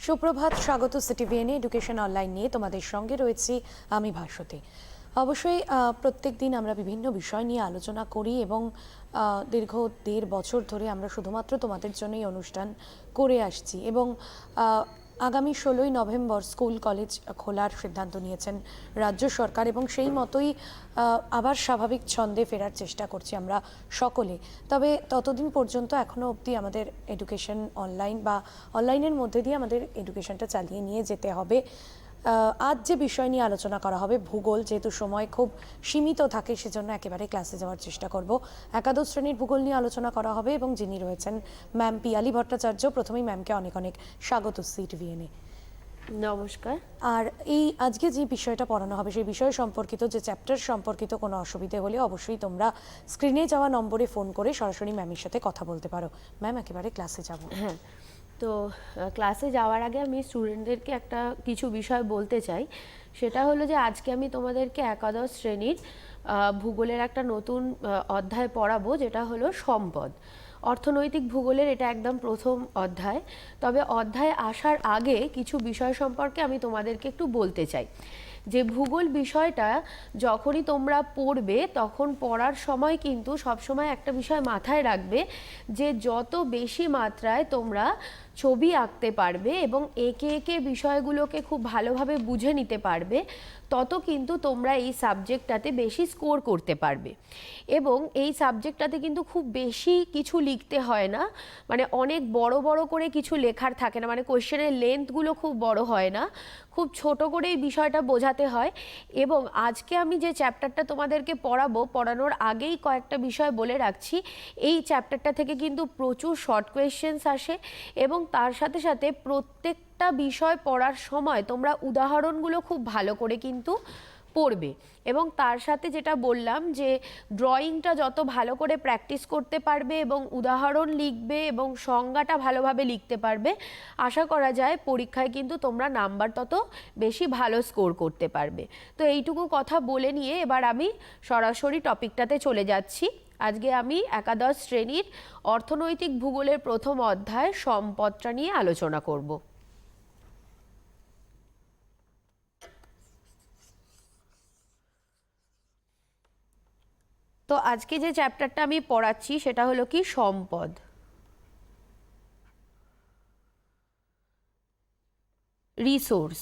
সুপ্রভাত, স্বাগত সিটিভিএনে education online নিয়ে তোমাদের সঙ্গে রয়েছি আমি ভাস্বতী। অবশ্যই প্রত্যেক দিন আমরা বিভিন্ন বিষয় নিয়ে আলোচনা করি এবং দীর্ঘ 1.5 বছর ধরে আমরা শুধুমাত্র তোমাদের জন্য এই অনুষ্ঠান করে আসছি এবং আগামী 16ই নভেম্বর স্কুল কলেজ খোলার সিদ্ধান্ত নিয়েছেন রাজ্য সরকার এবং সেই মতোই আবার স্বাভাবিক ছন্দে ফেরার চেষ্টা করছি আমরা সকলে। তবে ততদিন পর্যন্ত এখনও অবধি আমাদের এডুকেশন অনলাইন বা অনলাইনের মধ্যে দিয়ে আমাদের এডুকেশনটা চালিয়ে নিয়ে যেতে হবে। আজ যে বিষয় নিয়ে আলোচনা করা হবে ভূগোল, যেহেতু সময় খুব সীমিত থাকে সেজন্য একেবারে ক্লাসে যাওয়ার চেষ্টা করব। একাদশ শ্রেণীর ভূগোল নিয়ে আলোচনা করা হবে এবং যিনি রয়েছেন ম্যাম পিয়ালি ভট্টাচার্য। প্রথমেই ম্যামকে অনেক অনেক স্বাগত সিটিভিএনে। নমস্কার। আর এই আজকে যে বিষয়টা পড়ানো হবে সেই বিষয় সম্পর্কিত, যে চ্যাপ্টার সম্পর্কিত কোনো অসুবিধে হলে অবশ্যই তোমরা স্ক্রিনে যাওয়া নম্বরে ফোন করে সরাসরি ম্যামের সাথে কথা বলতে পারো। ম্যাম, একেবারে ক্লাসে যাব। হ্যাঁ, তো ক্লাসে যাওয়ার আগে আমি স্টুডেন্টদেরকে একটা কিছু বিষয় বলতে চাই। সেটা হলো যে আজকে আমি তোমাদেরকে একাদশ শ্রেণীর ভূগোলের একটা নতুন অধ্যায় পড়াবো, যেটা হলো সম্পদ। অর্থনৈতিক ভূগোলের এটা একদম প্রথম অধ্যায়। তবে অধ্যায়ে আসার আগে কিছু বিষয় সম্পর্কে আমি তোমাদেরকে একটু বলতে চাই। যে ভূগোল বিষয়টা যখনই তোমরা পড়বে তখন পড়ার সময় কিন্তু সবসময় একটা বিষয় মাথায় রাখবে, যে যত বেশি মাত্রায় তোমরা ছবি আঁকতে পারবে এবং একে একে বিষয়গুলোকে খুব ভালোভাবে বুঝে নিতে পারবে, তত কিন্তু তোমরা এই সাবজেক্টটাতে বেশি স্কোর করতে পারবে। এবং এই সাবজেক্টটাতে কিন্তু খুব বেশি কিছু লিখতে হয় না, মানে অনেক বড় বড় করে কিছু লেখার থাকে না, মানে কোয়েশ্চেনের লেন্থগুলো খুব বড় হয় না, খুব ছোট করে এই বিষয়টা বোঝাতে হয়। এবং আজকে আমি যে চ্যাপ্টারটা তোমাদেরকে পড়াবো, পড়ানোর আগেই কয়েকটা বিষয় বলে রাখছি। এই চ্যাপ্টারটা থেকে কিন্তু প্রচুর শর্ট কোয়েশ্চেন্স আসে এবং তার সাথে সাথে প্রত্যেকটা বিষয় পড়ার সময় তোমরা উদাহরণগুলো খুব ভালো করে কিন্তু পড়বে। এবং তার সাথে যেটা বললাম, যে ড্রয়িংটা যত ভালো করে প্র্যাকটিস করতে পারবে এবং উদাহরণ লিখবে এবং সংজ্ঞাটা ভালোভাবে লিখতে পারবে, আশা করা যায় পরীক্ষায় কিন্তু তোমরা নাম্বার তত বেশি ভালো স্কোর করতে পারবে। তো এইটুকু কথা বলে নিয়ে এবার আমি সরাসরি টপিকটাতে চলে যাচ্ছি। আজকে আমি একাদশ শ্রেণীর অর্থনৈতিক ভূগোলের প্রথম অধ্যায় সম্পদটা নিয়ে আলোচনা করব। তো আজকে যে চ্যাপ্টারটা আমি পড়াচ্ছি সেটা হলো কি সম্পদ। রিসোর্স।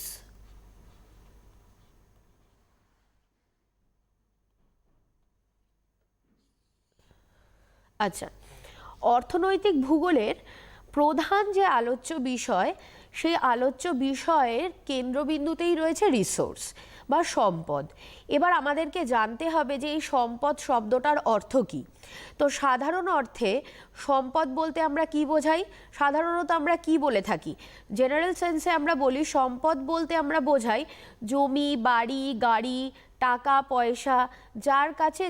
আচ্ছা, অর্থনৈতিক ভূগোলের প্রধান যে আলোচ্য বিষয়, সেই আলোচ্য বিষয়ের কেন্দ্রবিন্দুতেই রয়েছে রিসোর্স বা সম্পদ। এবার আমাদেরকে জানতে হবে যে এই সম্পদ শব্দটার অর্থ কী। তো সাধারণ অর্থে সম্পদ বলতে আমরা কি বোঝাই? সাধারণত আমরা কি বলে থাকি? জেনারেল সেন্সে আমরা বলি সম্পদ বলতে আমরা বোঝাই জমি, বাড়ি, গাড়ি, টাকা পয়সা, যার কাছে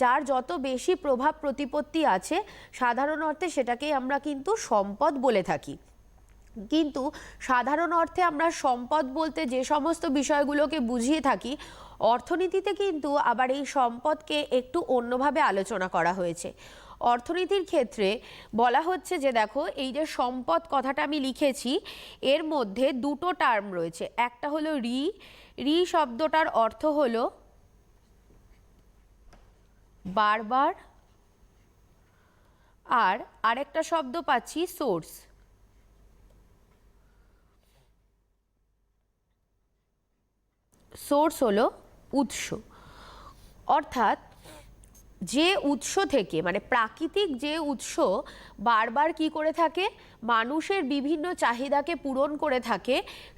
যার যত বেশি প্রভাব প্রতিপত্তি আছে, সাধারণ অর্থে সেটাকেই আমরা কিন্তু সম্পদ বলে থাকি। কিন্তু সাধারণ অর্থে আমরা সম্পদ বলতে যে সমস্ত বিষয়গুলোকে বুঝিয়ে থাকি, অর্থনীতিতে কিন্তু আবার এই সম্পদকে একটু অন্যভাবে আলোচনা করা হয়েছে। অর্থনীতির ক্ষেত্রে বলা হচ্ছে যে দেখো, এই যে সম্পদ কথাটা আমি লিখেছি, এর মধ্যে দুটো টার্ম রয়েছে। একটা হলো রি শব্দটার অর্থ হলো বারবার, আর আরেকটা শব্দ পাচ্ছি সোর্স। সোর্স হলো উৎস। অর্থাৎ যে উৎস থেকে, মানে প্রাকৃতিক যে উৎস বারবার কি করে থাকে, মানুষের বিভিন্ন চাহিদাকে পূরণ করে থাকে,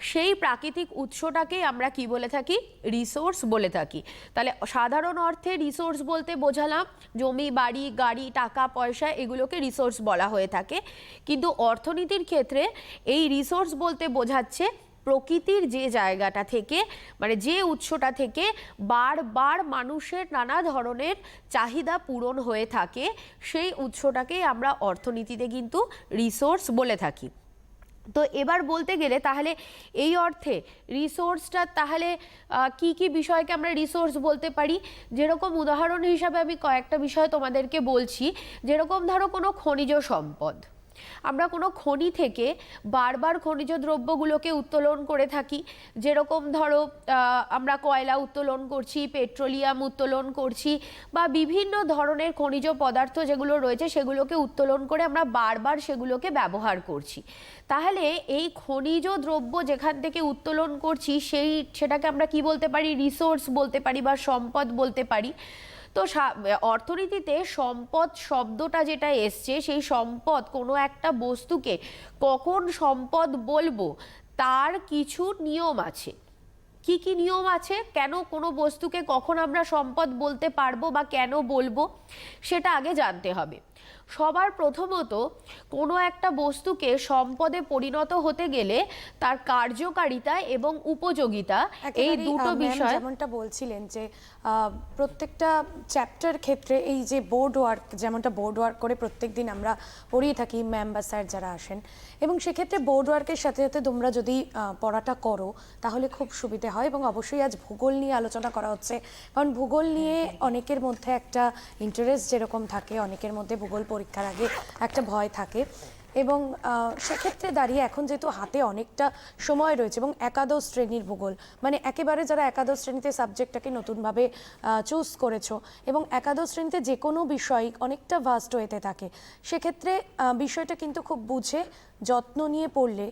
সেই প্রাকৃতিক উৎসটাকে আমরা কি বলে থাকি? রিসোর্স বলে থাকি। তাহলে সাধারণ অর্থে রিসোর্স বলতে বোঝালাম জমি, বাড়ি, গাড়ি, টাকা পয়সা, এগুলোকে রিসোর্স বলা হয়ে থাকে। কিন্তু অর্থনীতির ক্ষেত্রে এই রিসোর্স বলতে বোঝাচ্ছে প্রকৃতির যে জায়গাটা থেকে, মানে যে উৎসটা থেকে বারবার মানুষের নানা ধরনের চাহিদা পূরণ হয়ে থাকে, সেই উৎসটাকেই আমরা অর্থনীতিতে কিন্তু রিসোর্স বলে থাকি। তো এবার বলতে গেলে তাহলে এই অর্থে রিসোর্সটা তাহলে কি কি বিষয়কে আমরা রিসোর্স বলতে পারি? যেরকম উদাহরণ হিসাবে আমি কয়েকটা বিষয় তোমাদেরকে বলছি। যেরকম ধরো কোনো খনিজ সম্পদ, আমরা কোনো খনি থেকে বারবার খনিজ দ্রব্যগুলোকে উত্তোলন করে থাকি। যেরকম ধরো আমরা কয়লা উত্তোলন করছি, পেট্রোলিয়াম উত্তোলন করছি, বা বিভিন্ন ধরনের খনিজ পদার্থ যেগুলো রয়েছে সেগুলোকে উত্তোলন করে আমরা বারবার সেগুলোকে ব্যবহার করছি। তাহলে এই খনিজ দ্রব্য যেখান থেকে উত্তোলন করছি সেটাকে আমরা কি বলতে পারি? রিসোর্স বলতে পারি বা সম্পদ বলতে পারি। তো অর্থনীতিতে সম্পদ শব্দটা যেটা এসছে, সেই সম্পদ, কোনো একটা বস্তুকে কখন সম্পদ বলবো তার কিছু নিয়ম আছে। কি কি নিয়ম আছে? কেন কোনো বস্তুকে কখন আমরা সম্পদ বলতে পারবো বা কেন বলবো সেটা আগে জানতে হবে। সবার প্রথমত কোনো একটা বস্তুকে সম্পদে পরিণত হতে গেলে তার কার্যকারিতা এবং উপযোগিতা, এই দুটো বিষয়। যেমনটা বলছিলেন যে প্রত্যেকটা চ্যাপ্টার ক্ষেত্রে এই যে বোর্ড ওয়ার্ক, যেমনটা বোর্ড ওয়ার্ক করে প্রত্যেকদিন আমরা পড়িয়ে থাকি ম্যাম বা স্যার যারা আসেন, এবং সেক্ষেত্রে বোর্ড ওয়ার্কের সাথে সাথে তোমরা যদি পড়াটা করো তাহলে খুব সুবিধে হয়। এবং অবশ্যই আজ ভূগোল নিয়ে আলোচনা করা হচ্ছে, কারণ ভূগোল নিয়ে অনেকের মধ্যে একটা ইন্টারেস্ট যেরকম থাকে, অনেকের মধ্যে ভূগোল পরীক্ষার আগে একটা ভয় থাকে। এবং সেক্ষেত্রে দাঁড়িয়ে এখন যেহেতু হাতে অনেকটা সময় রয়েছে, এবং একাদশ শ্রেণীর ভূগোল মানে একেবারে যারা একাদশ শ্রেণীতে সাবজেক্টটাকে নতুনভাবে চুজ করেছো, এবং একাদশ শ্রেণীতে যে কোনো বিষয় অনেকটা ভাস্ট হতে থাকে, সেক্ষেত্রে বিষয়টা কিন্তু খুব বুঝে যত্ন নিয়ে পড়লে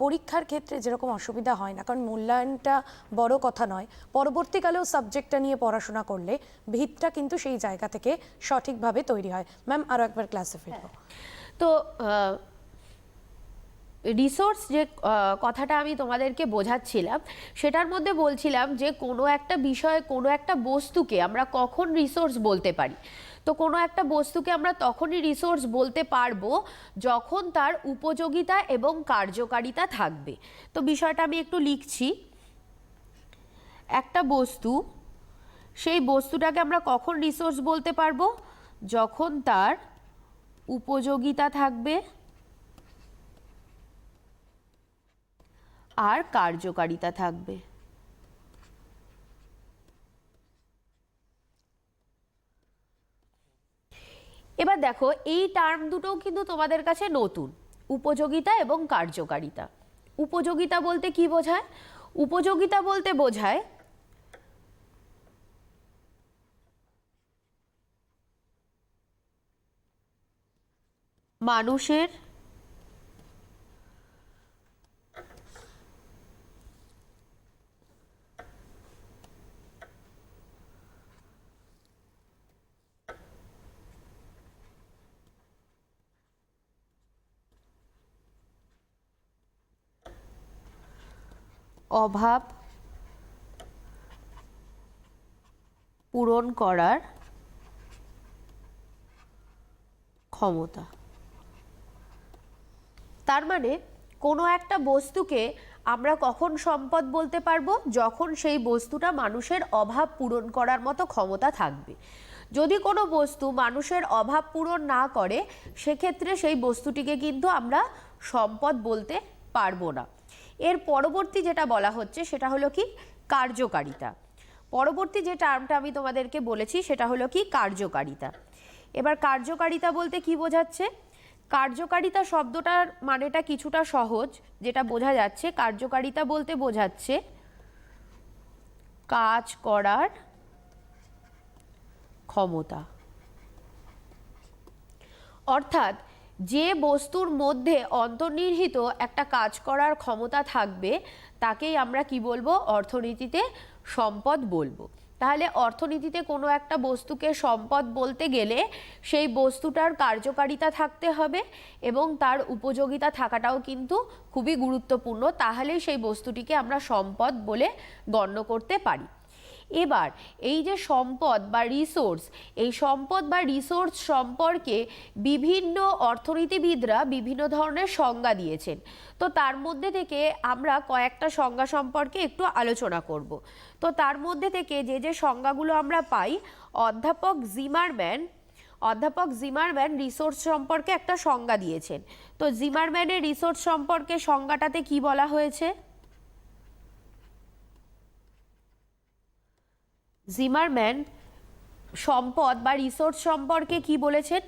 পরীক্ষার ক্ষেত্রে যেরকম অসুবিধা হয় না। কারণ মূল্যায়নটা বড় কথা নয়, পরবর্তীকালেও সাবজেক্টটা নিয়ে পড়াশোনা করলে ভিতটা কিন্তু সেই জায়গা থেকে সঠিকভাবে তৈরি হয়। ম্যাম আরও একবার ক্লাসে ফিরবো। তো রিসোর্স যে কথাটা আমি তোমাদেরকে বোঝাচ্ছিলাম, সেটার মধ্যে বলছিলাম যে কোনো একটা বিষয়, কোনো একটা বস্তুকে আমরা কখন রিসোর্স বলতে পারি। তো কোনো একটা বস্তুকে আমরা তখনই রিসোর্স বলতে পারবো যখন তার উপযোগিতা এবং কার্যকারিতা থাকবে। তো বিষয়টা আমি একটু লিখছি। একটা বস্তু, সেই বস্তুটাকে আমরা কখন রিসোর্স বলতে পারবো? যখন তার উপযোগিতা থাকবে আর কার্যকারিতা থাকবে। এবার দেখো, এই টার্ম দুটোও কিন্তু তোমাদের কাছে নতুন, উপযোগিতা এবং কার্যকারিতা। উপযোগিতা বলতে কি বোঝায়? উপযোগিতা বলতে বোঝায় মানুষের অভাব পূরণ করার ক্ষমতা। তার মানে কোনো একটা বস্তুকে আমরা কখন সম্পদ বলতে পারবো? যখন সেই বস্তুটা মানুষের অভাব পূরণ করার মতো ক্ষমতা থাকবে। যদি কোনো বস্তু মানুষের অভাব পূরণ না করে, সেক্ষেত্রে সেই বস্তুটিকে কিন্তু আমরা সম্পদ বলতে পারবো না। এর পরবর্তী যেটা বলা হচ্ছে সেটা হলো কি? কার্যকারিতা। পরবর্তী যে টার্মটা আমি তোমাদেরকে বলেছি সেটা হলো কি? কার্যকারিতা। এবার কার্যকারিতা বলতে কি বোঝাচ্ছে? কার্যকারিতা শব্দটার মানেটা কিছুটা সহজ, যেটা বোঝা যাচ্ছে। কার্যকারিতা বলতে বোঝাচ্ছে কাজ করার ক্ষমতা। অর্থাৎ যে বস্তুর মধ্যে অন্তর্নিহিত একটা কাজ করার ক্ষমতা থাকবে তাকেই আমরা কি বলবো? অর্থনীতিতে সম্পদ বলবো। তাহলে অর্থনীতিতে কোনো একটা বস্তুকে সম্পদ বলতে গেলে সেই বস্তুটার কার্যকারিতা থাকতে হবে এবং তার উপযোগিতা থাকাটাও কিন্তু খুবই গুরুত্বপূর্ণ। তাহলেই সেই বস্তুটিকে আমরা সম্পদ বলে গণ্য করতে পারি। এবার এই যে সম্পদ বা রিসোর্স, এই সম্পদ বা রিসোর্স সম্পর্কে বিভিন্ন অর্থনীতিবিদরা বিভিন্ন ধরনের সংজ্ঞা দিয়েছেন। তো তার মধ্যে থেকে আমরা কয়েকটা সংজ্ঞা সম্পর্কে একটু আলোচনা করব। তো তার মধ্যে থেকে যে যে সংজ্ঞাগুলো আমরা পাই, অধ্যাপক জিমারম্যান রিসোর্স সম্পর্কে একটা সংজ্ঞা দিয়েছেন। তো জিমারম্যানের রিসোর্স সম্পর্কে সংজ্ঞাটাতে কি বলা হয়েছে? জিমারম্যান সম্পদ বা রিসোর্স সম্পর্কে কি বলেছেন?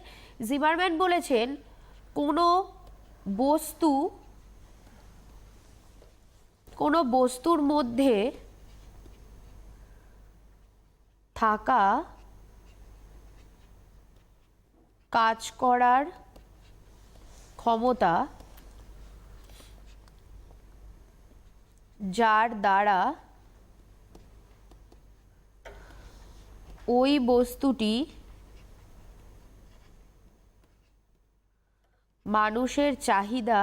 জিমারম্যান বলেছেন কোনো বস্তুর মধ্যে থাকা কাজ করার ক্ষমতা যার দ্বারা ওই বস্তুটি মানুষের চাহিদা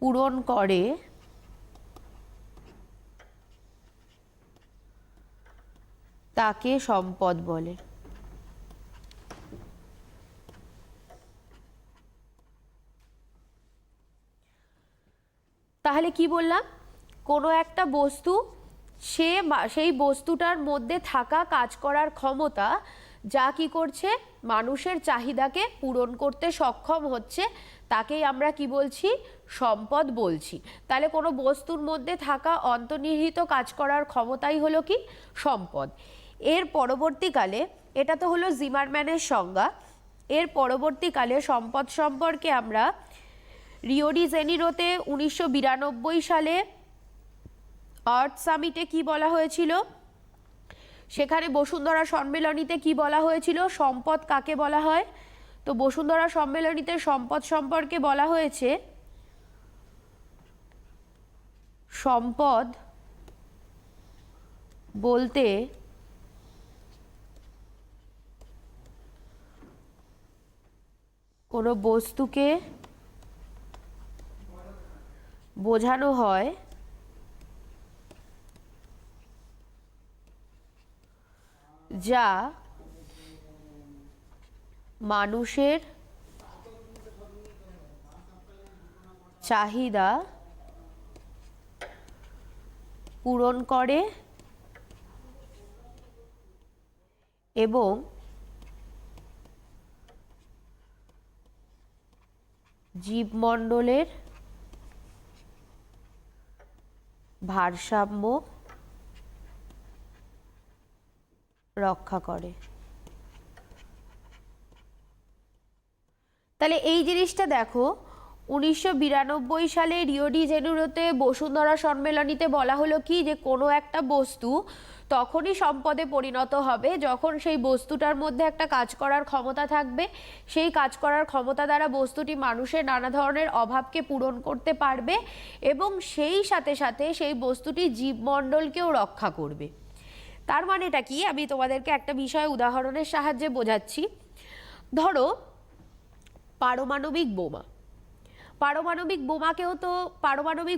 পূরণ করে তাকে সম্পদ বলে। তাহলে কি বললাম, কোনো একটা বস্তু সেই বস্তুটার মধ্যে থাকা কাজ করার ক্ষমতা যা কি করছে, মানুষের চাহিদাকে পূরণ করতে সক্ষম হচ্ছে, তাকেই আমরা কি বলছি, সম্পদ বলছি। তাহলে কোনো বস্তুর মধ্যে থাকা অন্তর্নিহিত কাজ করার ক্ষমতাই হলো কি সম্পদ। এর পরবর্তীকালে, এটা তো হলো জিমারম্যানের সংজ্ঞা, এর পরবর্তীকালে সম্পদ সম্পর্কে আমরা রিও ডি জেনিরোতে 1992 সালে আর্থ সামিটে কি বলা হয়েছিল, সেখানে বসুন্ধরা সম্মেলনীতে কি বলা হয়েছিল, সম্পদ কাকে বলা হয়। তো বসুন্ধরা সম্মেলনীতে সম্পদ সম্পর্কে বলা হয়েছে, সম্পদ বলতে কোনো বস্তুকে বোঝানো হয় যা মানুষের চাহিদা পূরণ করে এবং জীবমণ্ডলের ভারসাম্য রক্ষা করে। তাহলে এই জিনিসটা দেখো, 1992 সালে রিও ডি জেনিরোতে বসুন্ধরা সম্মেলনীতে বলা হলো কি, যে কোনো একটা বস্তু তখনই সম্পদে পরিণত হবে যখন সেই বস্তুটার মধ্যে একটা কাজ করার ক্ষমতা থাকবে, সেই কাজ করার ক্ষমতা দ্বারা বস্তুটি মানুষের নানা ধরনের অভাবকে পূরণ করতে পারবে এবং সেই সাথে সাথে সেই বস্তুটি জীবমণ্ডলকেও রক্ষা করবে। তার মানেটা কি, আমি তোমাদেরকে একটা বিষয় উদাহরণের সাহায্যে বোঝাচ্ছি। ধরো পারমাণবিক বোমা, পারমাণবিক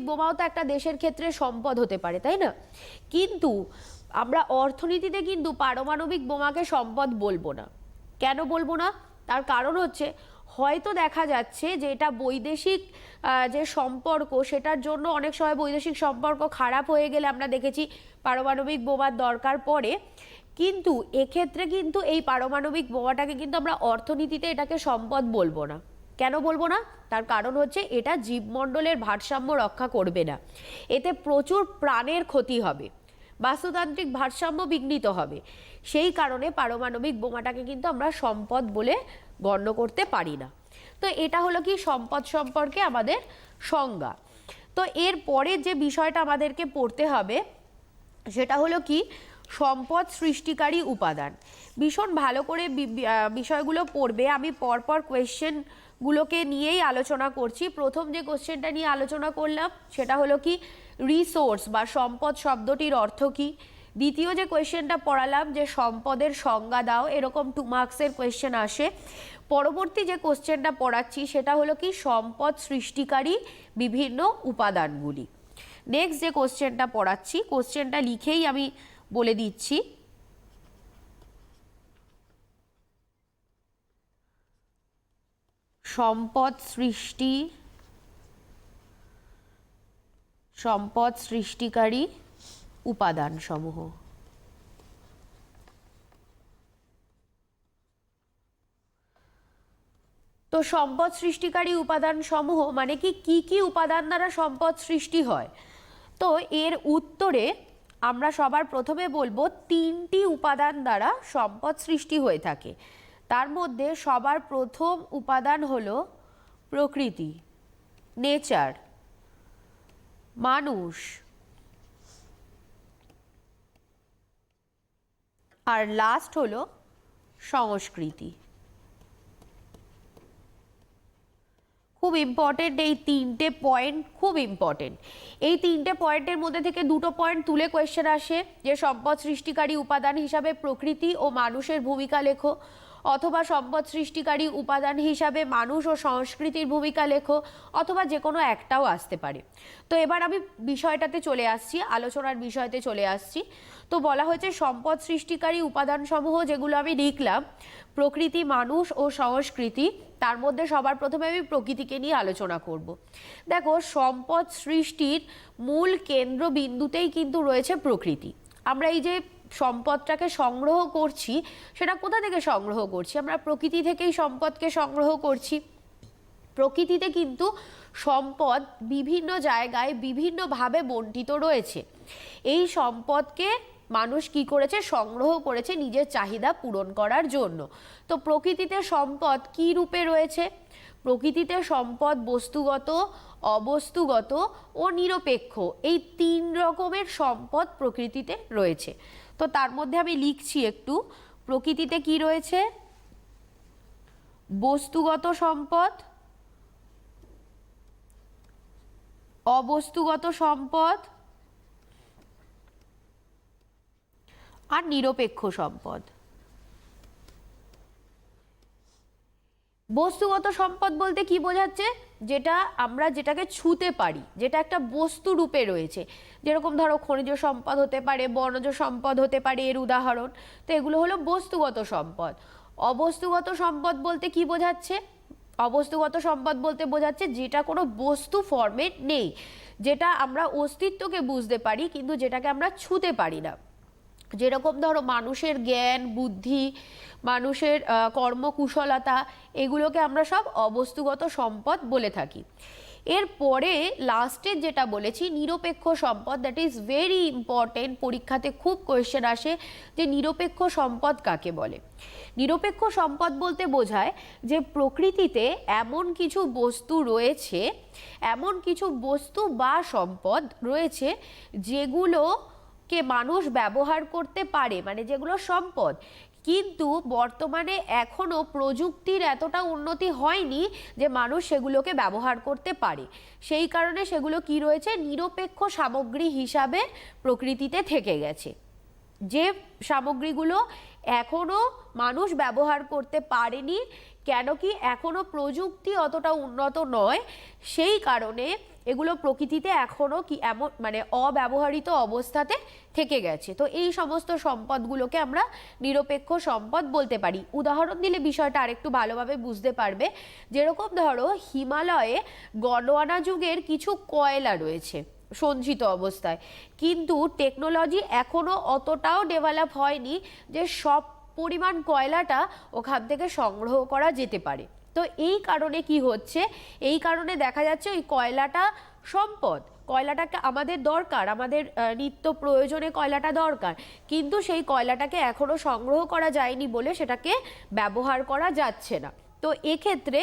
বোমাও তো একটা দেশের ক্ষেত্রে সম্পদ হতে পারে, তাই না? কিন্তু আমরা অর্থনীতিতে কিন্তু পারমাণবিক বোমাকে সম্পদ বলবো না। কেন বলবো না? তার কারণ হচ্ছে, হয়তো দেখা যাচ্ছে যে এটা বৈদেশিক যে সম্পর্ক, সেটার জন্য অনেক সময় বৈদেশিক সম্পর্ক খারাপ হয়ে গেলে আমরা দেখেছি পারমাণবিক বোমার দরকার পড়ে, কিন্তু এক্ষেত্রে কিন্তু এই পারমাণবিক বোমাটাকে কিন্তু আমরা অর্থনীতিতে এটাকে সম্পদ বলবো না। কেন বলবো না? তার কারণ হচ্ছে এটা জীবমণ্ডলের ভারসাম্য রক্ষা করবে না, এতে প্রচুর প্রাণের ক্ষতি হবে, বাস্তুতান্ত্রিক ভারসাম্য বিঘ্নিত হবে। সেই কারণে পারমাণবিক বোমাটাকে কিন্তু আমরা সম্পদ বলে গণ্য করতে পারি না। তো এটা হলো কি সম্পদ সম্পর্কে আমাদের সংজ্ঞা। তো এর পরে যে বিষয়টা আমাদেরকে পড়তে হবে সেটা হলো কি, সম্পদ সৃষ্টিকারী উপাদান। ভীষণ ভালো করে বিষয়গুলো পড়বে, আমি পরপর কোয়েশ্চেনগুলোকে নিয়েই আলোচনা করছি। প্রথম যে কোশ্চেনটা নিয়ে আলোচনা করলাম সেটা হলো কি, রিসোর্স বা সম্পদ শব্দটির অর্থ কি। দ্বিতীয় যে কোয়েশ্চেনটা পড়ালাম যে সম্পদের সংজ্ঞা দাও, এরকম 2 মার্কসের কোয়েশ্চেন আসে। পরবর্তী যে কোশ্চেনটা পড়াচ্ছি সেটা হলো কি, সম্পদ সৃষ্টিকারী বিভিন্ন উপাদানগুলি। নেক্সট যে কোশ্চেনটা পড়াচ্ছি, কোশ্চেনটা লিখেই আমি বলে দিচ্ছি, সম্পদ সৃষ্টিকারী উপাদান সমূহ। তো সম্পদ সৃষ্টিকারী উপাদান সমূহ মানে কি কি উপাদান দ্বারা সম্পদ সৃষ্টি হয়? তো এর উত্তরে আমরা সবার প্রথমে বলবো 3টি উপাদান দ্বারা সম্পদ সৃষ্টি হয়ে থাকে। তার মধ্যে সবার প্রথম উপাদান হলো প্রকৃতি, নেচার, মানুষ, আর লাস্ট হলো সংস্কৃতি। খুব ইম্পর্টেন্ট এই 3টে পয়েন্ট, খুব ইম্পর্টেন্ট। এই 3টে পয়েন্টের মধ্যে থেকে 2টো পয়েন্ট তুলে কোয়েশ্চেন আসে যে সম্পদ সৃষ্টিকারী উপাদান হিসাবে প্রকৃতি ও মানুষের ভূমিকা লেখো, অথবা সম্পদ সৃষ্টিকারী উপাদান হিসাবে মানুষ ও সংস্কৃতির ভূমিকা লেখো, অথবা যে কোনো একটাও আসতে পারে। তো এবার আমি বিষয়টাতে চলে আসছি, আলোচনার বিষয়তে চলে আসছি। তো বলা হয়েছে সম্পদ সৃষ্টিকারী উপাদানসমূহ যেগুলো আমি লিখলাম, প্রকৃতি, মানুষ ও সংস্কৃতি, তার মধ্যে সবার প্রথমে আমি প্রকৃতিকে নিয়ে আলোচনা করব। দেখো, সম্পদ সৃষ্টির মূল কেন্দ্রবিন্দুতেই কিন্তু রয়েছে প্রকৃতি। আমরা এই যে সম্পদটাকে সংগ্রহ করছি, সেটা কোথা থেকে সংগ্রহ করছি? আমরা প্রকৃতি থেকেই সম্পদকে সংগ্রহ করছি। প্রকৃতিতে কিন্তু সম্পদ বিভিন্ন জায়গায় বিভিন্নভাবে বণ্টিত রয়েছে। এই সম্পদকে মানুষ কি করেছে? সংগ্রহ করেছে নিজের চাহিদা পূরণ করার জন্য। তো প্রকৃতিতে সম্পদ কি রূপে রয়েছে? প্রকৃতিতে সম্পদ বস্তুগত, অবস্তুগত ও নিরপেক্ষ, এই 3 রকমের সম্পদ প্রকৃতিতে রয়েছে। তো তার মধ্যে আমি লিখছি একটু, প্রকৃতিতে কি রয়েছে? বস্তুগত সম্পদ, অবস্তুগত সম্পদ আর নিরপেক্ষ সম্পদ। বস্তুগত সম্পদ বলতে কি বোঝাচ্ছে? যেটা আমরা যেটাকে ছুঁতে পারি, যেটা একটা বস্তু রূপে রয়েছে। যেরকম ধরো খনিজ সম্পদ হতে পারে, বনজ সম্পদ হতে পারে, এর উদাহরণ। তো এগুলো হলো বস্তুগত সম্পদ। অবস্তুগত সম্পদ বলতে কি বোঝাচ্ছে? অবস্তুগত সম্পদ বলতে বোঝাচ্ছে যেটা কোনো বস্তু ফর্মে নেই, যেটা আমরা অস্তিত্বকে বুঝতে পারি কিন্তু যেটাকে আমরা ছুঁতে পারি না। যেরকম ধরো মানুষের জ্ঞান, বুদ্ধি, মানুষের কর্মকুশলতা, এগুলোকে আমরা সব অবস্তুগত সম্পদ বলে থাকি। এরপরে লাস্টে যেটা বলেছি নিরপেক্ষ সম্পদ, দ্যাট ইজ ভেরি ইম্পর্টেন্ট। পরীক্ষাতে খুব কোয়েশ্চেন আসে যে নিরপেক্ষ সম্পদ কাকে বলে। নিরপেক্ষ সম্পদ বলতে বোঝায় যে প্রকৃতিতে এমন কিছু বস্তু রয়েছে, এমন কিছু বস্তু বা সম্পদ রয়েছে যেগুলোকে মানুষ ব্যবহার করতে পারে, মানে যেগুলো সম্পদ, কিন্তু বর্তমানে এখনো প্রযুক্তির এতটা উন্নতি হয়নি যে মানুষ সেগুলোকে ব্যবহার করতে পারে। সেই কারণে সেগুলো কি রয়েছে? নিরপেক্ষ সামগ্রী হিসাবে প্রকৃতিতে থেকে গেছে। যে সামগ্রীগুলো এখনো মানুষ ব্যবহার করতে পারেনি, কেন কি এখনো প্রযুক্তি অতটা উন্নত নয়, সেই কারণে এগুলো প্রকৃতিতে এখনো কি এমন মানে অব্যবহৃত অবস্থাতে থেকে গেছে। তো এই সমস্ত সম্পদগুলোকে আমরা নিরপেক্ষ সম্পদ বলতে পারি। উদাহরণ দিলে বিষয়টা আরেকটু ভালোভাবে বুঝতে পারবে। যেরকম ধরো হিমালয়ে গন্ডোয়ানা যুগের কিছু কয়লা রয়েছে সঞ্চিত অবস্থায়, কিন্তু টেকনোলজি এখনো অতটাও ডেভেলপ হয়নি যে সব পরিমাণ কয়লাটা ওখান থেকে সংগ্রহ করা যেতে পারে। তো এই কারণে কি হচ্ছে? এই কারণে দেখা যাচ্ছে ওই কয়লাটা সম্পদ, কয়লাটাকে আমাদের দরকার, আমাদের নিত্য প্রয়োজনে কয়লাটা দরকার, কিন্তু সেই কয়লাটাকে এখনো সংগ্রহ করা যায়নি বলে সেটাকে ব্যবহার করা যাচ্ছে না। তো এক্ষেত্রে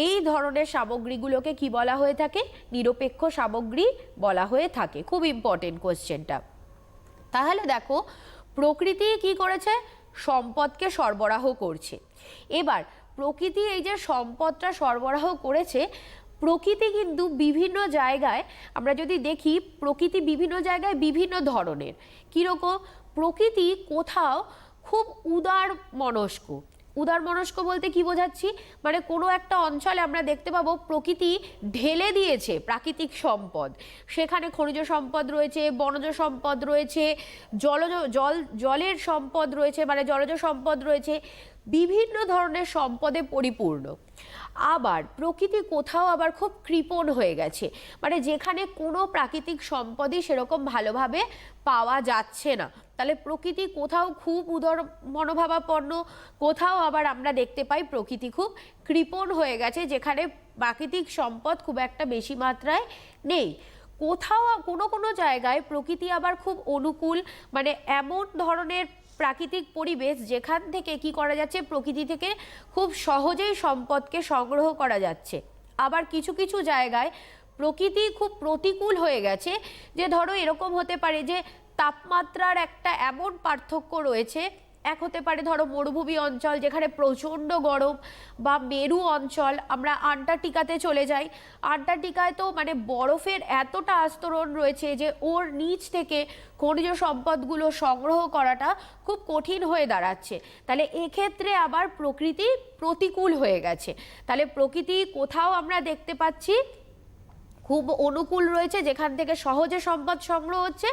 এই ধরনের সামগ্রীগুলোকে কি বলা হয়ে থাকে? নিরপেক্ষ সামগ্রী বলা হয়ে থাকে। খুব ইম্পর্টেন্ট কোশ্চেনটা। তাহলে দেখো, প্রকৃতি কি করেছে? সম্পদকে সরবরাহ করছে। এবার প্রকৃতি এই যে সম্পদটা সরবরাহ করেছে, প্রকৃতি কিন্তু বিভিন্ন জায়গায় আমরা যদি দেখি, প্রকৃতি বিভিন্ন জায়গায় বিভিন্ন ধরনের। কীরকম? প্রকৃতি কোথাও খুব উদার মনস্ক। উদার মনস্ক বলতে কি বোঝাচ্ছি? মানে কোনো একটা অঞ্চলে আমরা দেখতে পাবো প্রকৃতি ঢেলে দিয়েছে প্রাকৃতিক সম্পদ, সেখানে খনিজ সম্পদ রয়েছে, বনজ সম্পদ রয়েছে, জলের সম্পদ রয়েছে, মানে জলজ সম্পদ রয়েছে, বিভিন্ন ধরনের সম্পদে পরিপূর্ণ। আবার প্রকৃতি কোথাও আবার খুব কৃপণ হয়ে গেছে, মানে যেখানে কোনো প্রাকৃতিক সম্পদই সেরকম ভালোভাবে পাওয়া যাচ্ছে না। তাহলে প্রকৃতি কোথাও খুব উদার মনোভাবাপন্ন, কোথাও আবার আমরা দেখতে পাই প্রকৃতি খুব কৃপণ হয়ে গেছে, যেখানে প্রাকৃতিক সম্পদ খুব একটা বেশি মাত্রায় নেই। কোথাও কোনো কোনো জায়গায় প্রকৃতি আবার খুব অনুকূল, মানে এমন ধরনের প্রাকৃতিক পরিবেশ যেখান থেকে কি করা যাচ্ছে, প্রকৃতি থেকে খুব সহজেই সম্পদকে সংগ্রহ করা যাচ্ছে। আবার কিছু কিছু জায়গায় প্রকৃতি খুব প্রতিকূল হয়ে গেছে, যে ধরো এরকম হতে পারে যে তাপমাত্রার একটা এমন পার্থক্য রয়েছে। এক হতে পারে ধরো মরুভূমি অঞ্চল যেখানে প্রচণ্ড গরম, বা মেরু অঞ্চল, আমরা আন্টার্কটিকাতে চলে যাই, আন্টার্কটিকায় তো মানে বরফের এতটা আস্তরণ রয়েছে যে ওর নিচ থেকে খনিজ সম্পদগুলো সংগ্রহ করাটা খুব কঠিন হয়ে দাঁড়াচ্ছে। তাহলে এক্ষেত্রে আবার প্রকৃতি প্রতিকূল হয়ে গেছে। তাহলে প্রকৃতি কোথাও আমরা দেখতে পাচ্ছি খুব অনুকূল রয়েছে, যেখান থেকে সহজে সম্পদ সংগ্রহ হচ্ছে,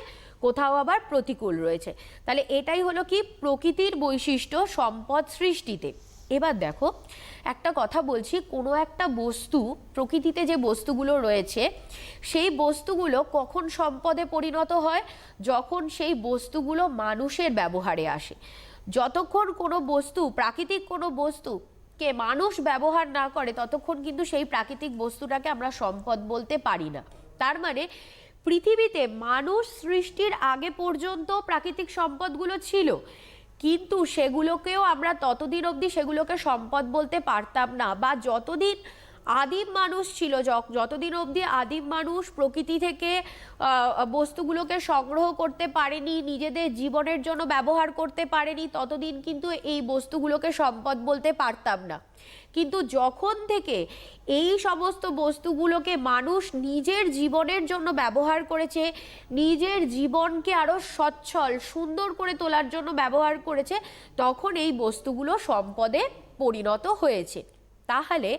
কোথাও আবার প্রতিকূল রয়েছে। তাহলে এটাই হলো কি প্রকৃতির বৈশিষ্ট্য সম্পদ সৃষ্টিতে। এবার দেখো একটা কথা বলছি, কোনো একটা বস্তু, প্রকৃতিতে যে বস্তুগুলো রয়েছে সেই বস্তুগুলো কখন সম্পদে পরিণত হয়, যখন সেই বস্তুগুলো মানুষের ব্যবহারে আসে। যতক্ষণ কোনো বস্তু, প্রাকৃতিক কোনো বস্তু কে মানুষ ব্যবহার না করে, ততক্ষণ কিন্তু সেই প্রাকৃতিক বস্তুটাকে আমরা সম্পদ বলতে পারি না। তার মানে পৃথিবীতে মানুষ সৃষ্টির আগে পর্যন্ত প্রাকৃতিক সম্পদগুলো ছিল, কিন্তু সেগুলোকেও আমরা ততদিন অবধি সেগুলোকে সম্পদ বলতে পারতাম না। বা যতদিন আদিম মানুষ ছিল, যতদিন অবধি আদিম মানুষ প্রকৃতি থেকে বস্তুগুলোকে সংগ্রহ করতে পারেনি, নিজেদের জীবনের জন্য ব্যবহার করতে পারেনি, ততদিন কিন্তু এই বস্তুগুলোকে সম্পদ বলতে পারতাম না। কিন্তু যখন থেকে এই সমস্ত বস্তুগুলোকে মানুষ নিজের জীবনের জন্য ব্যবহার করেছে, নিজের জীবনকে আরো সচ্ছল সুন্দর করে তোলার জন্য ব্যবহার করেছে, তখন এই বস্তুগুলো সম্পদে পরিণত হয়েছে। তাহলে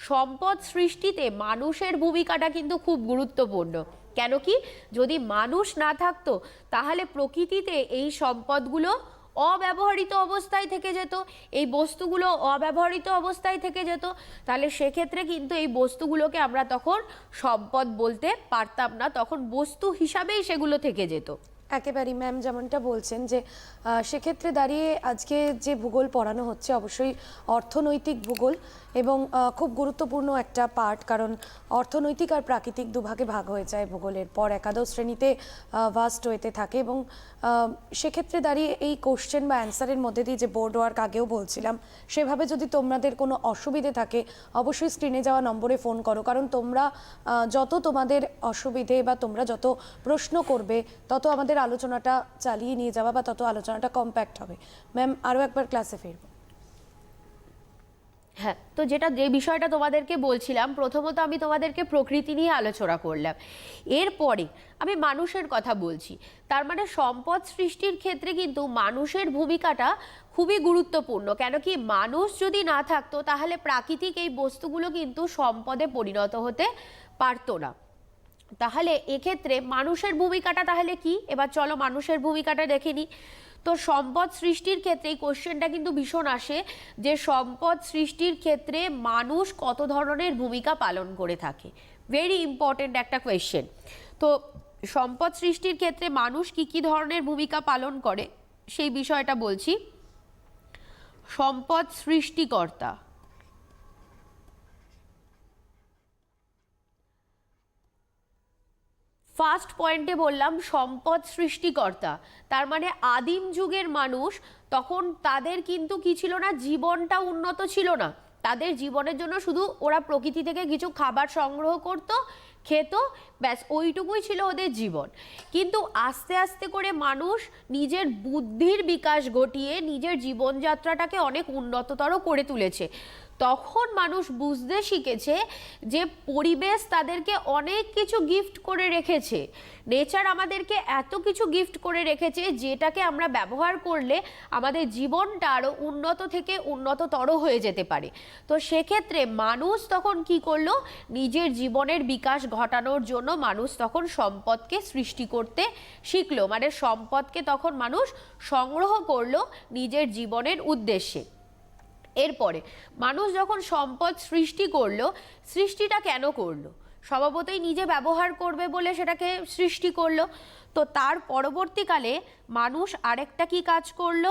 সম্পদ সৃষ্টিতে মানুষের ভূমিকাটা কিন্তু খুব গুরুত্বপূর্ণ। কেন কি, যদি মানুষ না থাকতো তাহলে প্রকৃতিতে এই সম্পদগুলো অব্যবহৃত অবস্থায় থেকে যেত, এই বস্তুগুলো অব্যবহৃত অবস্থায় থেকে যেত। তাহলে সেক্ষেত্রে কিন্তু এই বস্তুগুলোকে আমরা তখন সম্পদ বলতে পারতাম না, তখন বস্তু হিসাবেই সেগুলো থেকে যেত। একেবারেই ম্যাম যেমনটা বলছেন যে সেক্ষেত্রে দাঁড়িয়ে আজকে যে ভূগোল পড়ানো হচ্ছে অবশ্যই অর্থনৈতিক ভূগোল, এবং খুব গুরুত্বপূর্ণ একটা পার্ট, কারণ অর্থনৈতিক আর প্রাকৃতিক দুভাগে ভাগ হয়ে যায় ভূগোলের পর। একাদশ শ্রেণীতে ভাস্ট হইতে থাকে, এবং সেক্ষেত্রে দাঁড়িয়ে এই কোশ্চেন বা অ্যান্সারের মধ্যে দিয়ে যে বোর্ড ওয়ার্ক আগেও বলছিলাম, সেভাবে যদি তোমাদের কোনো অসুবিধে থাকে অবশ্যই স্ক্রিনে যাওয়া নম্বরে ফোন করো, কারণ তোমরা যত তোমাদের অসুবিধে বা তোমরা যত প্রশ্ন করবে তত আমাদের আলোচনাটা চালিয়ে নিয়ে যাওয়া বা তত আলোচনাটা কম্প্যাক্ট হবে। ম্যাম আরও একবার ক্লাসে ফিরবো। হ্যাঁ, তো যে বিষয়টা তোমাদেরকে বলছিলাম, প্রথমত আমি তোমাদেরকে প্রকৃতি নিয়ে আলোচনা করলাম, এরপরে আমি মানুষের কথা বলছি। তার মানে সম্পদ সৃষ্টির ক্ষেত্রে কিন্তু মানুষের ভূমিকাটা খুবই গুরুত্বপূর্ণ। কেন কি, মানুষ যদি না থাকতো তাহলে প্রাকৃতিক এই বস্তুগুলো কিন্তু সম্পদে পরিণত হতে পারতো না। তাহলে এক্ষেত্রে মানুষের ভূমিকাটা তাহলে কি, এবার চলো মানুষের ভূমিকাটা দেখে নিই। তো সম্পদ সৃষ্টির ক্ষেত্রে এই কোশ্চেনটা কিন্তু ভীষণ আসে, যে সম্পদ সৃষ্টির ক্ষেত্রে মানুষ কত ধরনের ভূমিকা পালন করে থাকে। ভেরি ইম্পর্টেন্ট একটা কোয়েশ্চেন। তো সম্পদ সৃষ্টির ক্ষেত্রে মানুষ কি কি ধরনের ভূমিকা পালন করে সেই বিষয়টা বলছি। সম্পদ সৃষ্টিকর্তা, ফার্স্ট পয়েন্টে বললাম সম্পদ সৃষ্টিকর্তা। তার মানে আদিম যুগের মানুষ, তখন তাদের কিন্তু কি ছিল না, জীবনটা উন্নত ছিল না। তাদের জীবনের জন্য শুধু ওরা প্রকৃতি থেকে কিছু খাবার সংগ্রহ করত, খেত, ব্যাস ওইটুকুই ছিল ওদের জীবন। কিন্তু আস্তে আস্তে করে মানুষ নিজের বুদ্ধির বিকাশ ঘটিয়ে নিজের জীবনযাত্রাটাকে অনেক উন্নততর করে তুলেছে। তখন মানুষ বুঝতে শিখেছে যে পরিবেশ তাদেরকে অনেক কিছু গিফট করে রেখেছে, নেচার আমাদেরকে এত কিছু গিফট করে রেখেছে যেটাকে আমরা ব্যবহার করলে আমাদের জীবনটা আরও উন্নত থেকে উন্নততর হয়ে যেতে পারে। তো সেক্ষেত্রে মানুষ তখন কি করলো, নিজের জীবনের বিকাশ ঘটানোর জন্য মানুষ তখন সম্পদকে সৃষ্টি করতে শিখলো, মানে সম্পদকে তখন মানুষ সংগ্রহ করলো নিজের জীবনের উদ্দেশ্যে। এরপরে মানুষ যখন সম্পদ সৃষ্টি করলো, সৃষ্টিটা কেন করলো, স্বভাবতই নিজে ব্যবহার করবে বলে সেটাকে সৃষ্টি করলো। তো তার পরবর্তীকালে মানুষ আরেকটা কি কাজ করলো,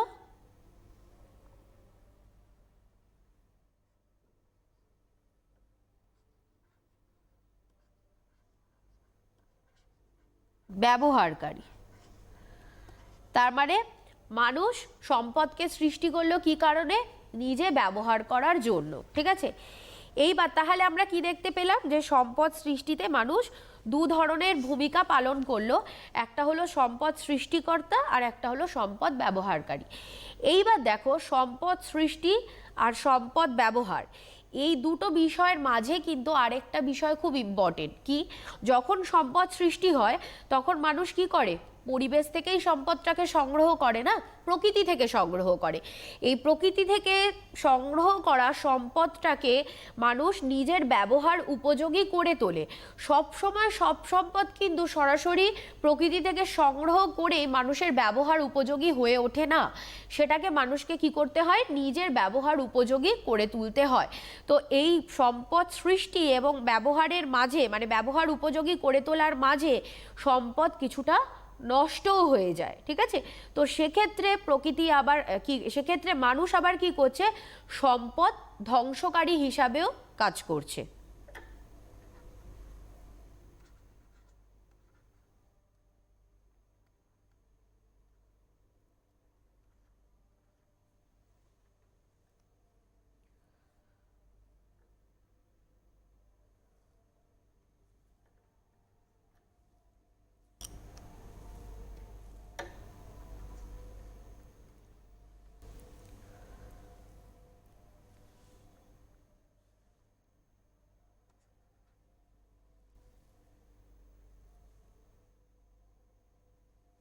ব্যবহারকারী। তার মানে মানুষ সম্পদকে সৃষ্টি করলো কি কারণে? নিজে ব্যবহার করার জন্য, ঠিক আছে। এইবার তাহলে আমরা কি দেখতে পেলাম? যে সম্পদ সৃষ্টিতে মানুষ দু ধরনের ভূমিকা পালন করলো, একটা হলো সম্পদ সৃষ্টিকর্তা আর একটা হলো সম্পদ ব্যবহারকারী। এইবার দেখো, সম্পদ সৃষ্টি আর সম্পদ ব্যবহার, এই দুটো বিষয়ের মাঝে কিন্তু আরেকটা বিষয় খুব ইম্পর্টেন্ট। কি? যখন সম্পদ সৃষ্টি হয় তখন মানুষ কি করে? পরিবেশ থেকেই সম্পদটাকে সংগ্রহ করে না, প্রকৃতি থেকে সংগ্রহ করে। এই প্রকৃতি থেকে সংগ্রহ করা সম্পদটাকে মানুষ নিজের ব্যবহার উপযোগী করে তোলে। সব সময় সব সম্পদ কিন্তু সরাসরি প্রকৃতি থেকে সংগ্রহ করে মানুষের ব্যবহার উপযোগী হয়ে ওঠে না, সেটাকে মানুষকে কি করতে হয়? নিজের ব্যবহার উপযোগী করে তুলতে হয়। তো এই সম্পদ সৃষ্টি এবং ব্যবহারের মাঝে, মানে ব্যবহার উপযোগী করে তোলার মাঝে সম্পদ কিছুটা নষ্টও হয়ে যায়, ঠিক আছে। তো সেক্ষেত্রে প্রকৃতি আবার কি, সেক্ষেত্রে মানুষ আবার কি করছে? সম্পদ ধ্বংসকারী হিসাবেও কাজ করছে।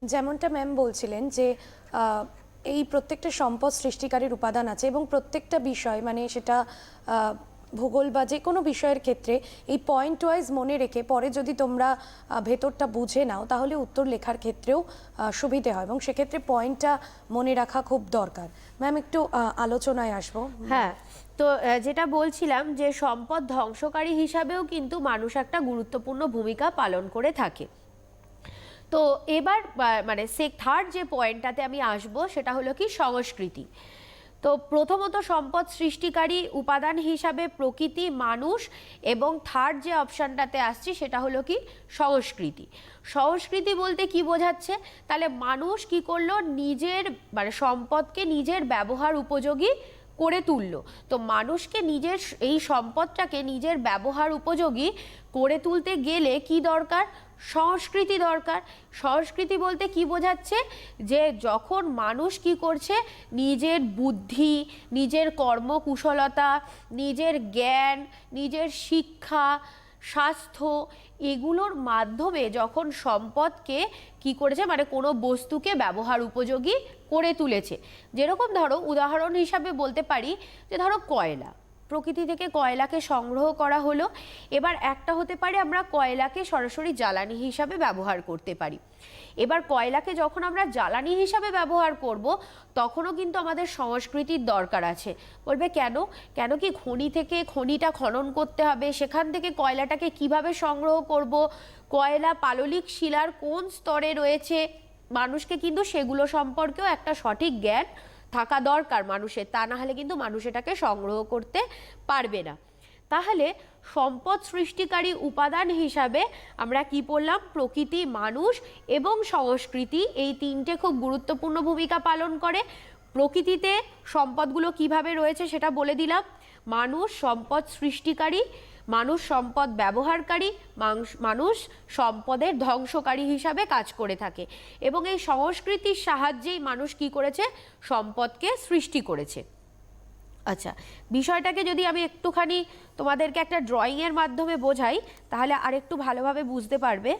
যেমনটা ম্যাম বলছিলেন যে এই প্রত্যেকটা সম্পদ সৃষ্টিকারীর উপাদান আছে এবং প্রত্যেকটা বিষয়, মানে সেটা ভূগোল বা যে কোনো বিষয়ের ক্ষেত্রে এই পয়েন্ট ওয়াইজ মনে রেখে পরে যদি তোমরা ভেতরটা বুঝে নাও তাহলে উত্তর লেখার ক্ষেত্রেও সুবিধে হয় এবং সেক্ষেত্রে পয়েন্টটা মনে রাখা খুব দরকার। ম্যাম একটু আলোচনায় আসবো। হ্যাঁ, তো যেটা বলছিলাম যে সম্পদ ধ্বংসকারী হিসাবেও কিন্তু মানুষ একটা গুরুত্বপূর্ণ ভূমিকা পালন করে থাকে। তো এবার মানে থার্ড যে পয়েন্টটাতে আমি আসব সেটা হলো কি? সংস্কৃতি। তো প্রথমত সম্পদ সৃষ্টিকারী উপাদান হিসাবে প্রকৃতি, মানুষ, এবং থার্ড যে অপশানটাতে আসছি সেটা হলো কি? সংস্কৃতি। সংস্কৃতি বলতে কি বোঝাচ্ছে? তাহলে মানুষ কি করলো? নিজের মানে সম্পদকে নিজের ব্যবহার উপযোগী করে তুললো। তো মানুষকে নিজের এই সম্পদটাকে নিজের ব্যবহার উপযোগী করে তুলতে গেলে কি দরকার? সংস্কৃতি দরকার। সংস্কৃতি বলতে কি বোঝাচ্ছে? যে যখন মানুষ কি করছে? নিজের বুদ্ধি, নিজের কর্মকুশলতা, নিজের জ্ঞান, নিজের শিক্ষা, স্বাস্থ্য, এগুলোর মাধ্যমে যখন সম্পদকে কি করেছে, মানে কোনো বস্তুকে ব্যবহার উপযোগী করে তুলেছে। যেরকম ধরো উদাহরণ হিসাবে বলতে পারি যে ধরো কয়লা, প্রকৃতি থেকে কয়লাকে সংগ্রহ করা হলো। এবার একটা হতে পারে আমরা কয়লাকে সরাসরি জ্বালানি হিসাবে ব্যবহার করতে পারি। এবার কয়লাকে যখন আমরা জ্বালানি হিসাবে ব্যবহার করব তখনও কিন্তু আমাদের সংস্কৃতির দরকার আছে। বলবে কেন? কেন কি খনি থেকে খনিটা খনন করতে হবে, সেখান থেকে কয়লাটাকে কিভাবে সংগ্রহ করব, কয়লা পাললিক শিলার কোন স্তরে রয়েছে, মানুষকে কিন্তু সেগুলো সম্পর্কেও একটা সঠিক জ্ঞান থাকা দরকার মানুষের, তা না হলে কিন্তু মানুষ এটাকে সংগ্রহ করতে পারবে না। তাহলে সম্পদ সৃষ্টিকারী উপাদান হিসাবে আমরা কি পড়লাম? প্রকৃতি, মানুষ এবং সংস্কৃতি, এই তিনটে খুব গুরুত্বপূর্ণ ভূমিকা পালন করে। প্রকৃতিতে সম্পদগুলো কিভাবে রয়েছে সেটা বলে দিলাম। মানুষ সম্পদ সৃষ্টিকারী, মানুষ সম্পদ ব্যবহারকারী, মানুষ সম্পদের ধ্বংসকারী হিসাবে কাজ করে থাকে এবং এই সংস্কৃতির সাহায্যেই মানুষ কি করেছে? সম্পদকে সৃষ্টি করেছে। আচ্ছা, বিষয়টাকে যদি আমি একটুখানি তোমাদেরকে একটা ড্রয়িংয়ের মাধ্যমে বোঝাই তাহলে আরেকটু ভালোভাবে বুঝতে পারবে।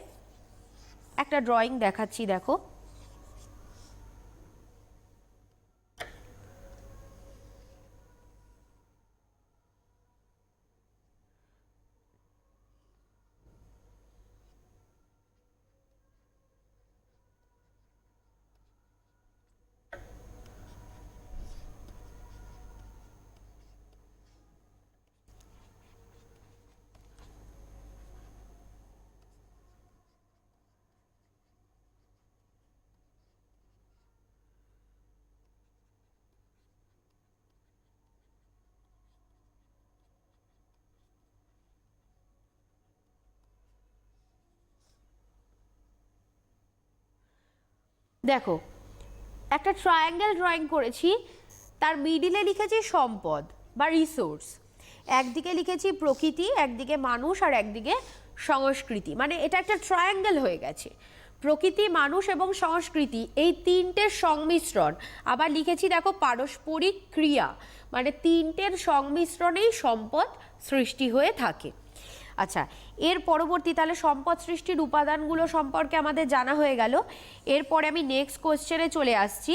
একটা ড্রয়িং দেখাচ্ছি, দেখো। দেখো একটা ট্রায়াঙ্গেল ড্রয়িং করেছি, তার মিডিলে লিখেছি সম্পদ বা রিসোর্স, একদিকে লিখেছি প্রকৃতি, একদিকে মানুষ, আর একদিকে সংস্কৃতি। মানে এটা একটা ট্রায়াঙ্গেল হয়ে গেছে। প্রকৃতি, মানুষ এবং সংস্কৃতি এই তিনটের সংমিশ্রণ। আবার লিখেছি দেখো পারস্পরিক ক্রিয়া, মানে তিনটের সংমিশ্রণেই সম্পদ সৃষ্টি হয়ে থাকে। আচ্ছা, এর পরবর্তী তাহলে সম্পদ সৃষ্টির উপাদানগুলো সম্পর্কে আমাদের জানা হয়ে গেল। এরপরে আমি নেক্সট কোশ্চেনে চলে আসছি,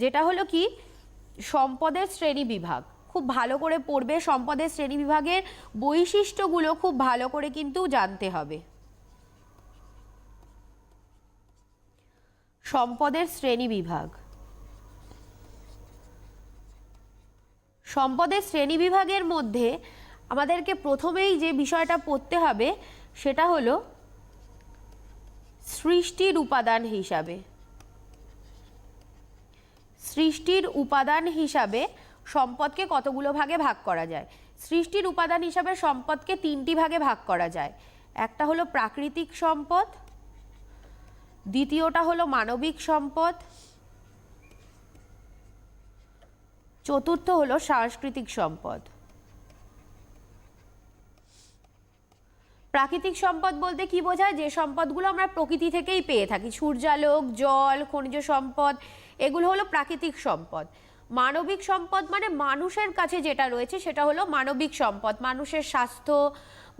যেটা হলো কি সম্পদের শ্রেণী বিভাগ। খুব ভালো করে পড়বে, সম্পদের শ্রেণী বিভাগের বৈশিষ্ট্যগুলো খুব ভালো করে কিন্তু জানতে হবে। সম্পদের শ্রেণী বিভাগ, সম্পদের শ্রেণী বিভাগের মধ্যে আমাদেরকে প্রথমেই যে বিষয়টা পড়তে হবে সেটা হলো সৃষ্টির উপাদান হিসাবে। সৃষ্টির উপাদান হিসাবে সম্পদকে কতগুলো ভাগে ভাগ করা যায়? সৃষ্টির উপাদান হিসাবে সম্পদকে তিনটি ভাগে ভাগ করা যায়। একটা হলো প্রাকৃতিক সম্পদ, দ্বিতীয়টা হলো মানবিক সম্পদ, চতুর্থ হলো সাংস্কৃতিক সম্পদ। প্রাকৃতিক সম্পদ বলতে কি বোঝায়? যে সম্পদগুলো আমরা প্রকৃতি থেকেই পেয়ে থাকি, সূর্যালোক, জল, খনিজ সম্পদ, এগুলো হলো প্রাকৃতিক সম্পদ। মানবিক সম্পদ মানে মানুষের কাছে যেটা রয়েছে সেটা হলো মানবিক সম্পদ। মানুষের স্বাস্থ্য,